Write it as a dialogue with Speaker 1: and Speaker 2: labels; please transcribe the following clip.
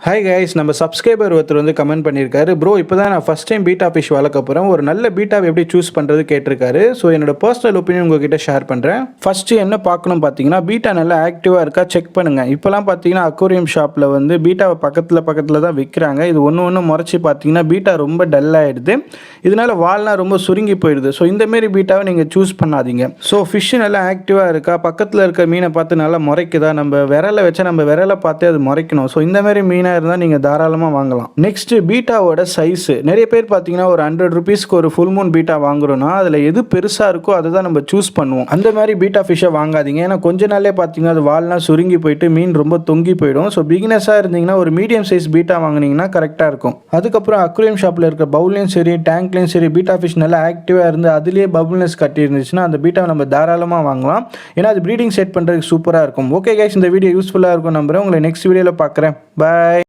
Speaker 1: Hi guys, நம்ம subscriber ஒருத்தர் வந்து கமெண்ட் பண்ணியிருக்காரு. ப்ரோ இப்போ தான் நான் ஃபஸ்ட் டைம் பீட்டா ஃபிஷ் வளர்க்க போகிறேன், ஒரு நல்ல பீட்டாவை எப்படி சூஸ் பண்ணுறது கேட்டிருக்காரு. ஸோ என்னோட பர்சனல் ஒப்பீனியன் உங்ககிட்ட ஷேர் பண்ணுறேன். ஃபஸ்ட்டு என்ன பார்க்கணும் பார்த்தீங்கன்னா, பீட்டா நல்லா ஆக்டிவாக இருக்கா செக் பண்ணுங்கள். இப்போலாம் பார்த்தீங்கன்னா அக்வேரியம் ஷாப்பில் வந்து பீட்டாவை பக்கத்தில் தான் விற்கிறாங்க. இது ஒன்று முறைச்சி பார்த்தீங்கன்னா பீட்டா ரொம்ப டல்லாகிடுது. இதனால் வால்னால் ரொம்ப சுருங்கி போயிடுது. ஸோ இந்தமாரி பீட்டாவை நீங்கள் சூஸ் பண்ணாதீங்க. ஸோ ஃபிஷ்ஷு நல்லா ஆக்டிவாக இருக்கா, பக்கத்தில் இருக்க மீனை பார்த்து நல்லா முறைக்குதா, நம்ம விரலை வச்சா நம்ம விரலை பார்த்தே அது முறைக்கணும். ஸோ இந்தமாரி மீனை இருந்தால் நீங்கள் தாராளமாக வாங்கலாம். நெக்ஸ்ட் பீட்டாவோட சைஸு. நிறைய பேர் பார்த்தீங்கன்னா ஒரு 100 ரூபீஸ்க்கு ஒரு ஃபுல் மூன் பீட்டா வாங்குறோன்னா அதில் எது பெருசாக இருக்கோ அதை தான் நம்ம சூஸ் பண்ணுவோம். அந்த மாதிரி பீட்டா ஃபிஷ்ஷை வாங்காதீங்க. ஏன்னா கொஞ்ச நாளே பார்த்தீங்கன்னா அது வால்னால் சுருங்கி போயிட்டு மீன் ரொம்ப தொங்கி போயிடும். ஸோ பிகினஸாக இருந்தீங்கன்னா ஒரு மீடியம் சைஸ் பீட்டா வாங்கினீங்கன்னா கரெக்டாக இருக்கும். அதுக்கப்புறம் அக்வேரியம் ஷாப்பில் இருக்க பவுல்லையும் சரி டேங்க்லையும் சரி பீட்டா ஃபிஷ் நல்லா ஆக்டிவாக இருந்து அதுலேயே பபுள்னஸ் கட்டி இருந்துச்சுன்னா அந்த பீட்டாவை நம்ம தாராளமாக வாங்கலாம். ஏன்னா அது ப்ரீடிங் செட் பண்ணுறதுக்கு சூப்பராக இருக்கும். ஓகே கைஸ், இந்த வீடியோ யூஸ்ஃபுல்லாக இருக்கும் நம்புறேன். உங்களை நெக்ஸ்ட் வீடியோவில் பார்க்குறேன். பாய்.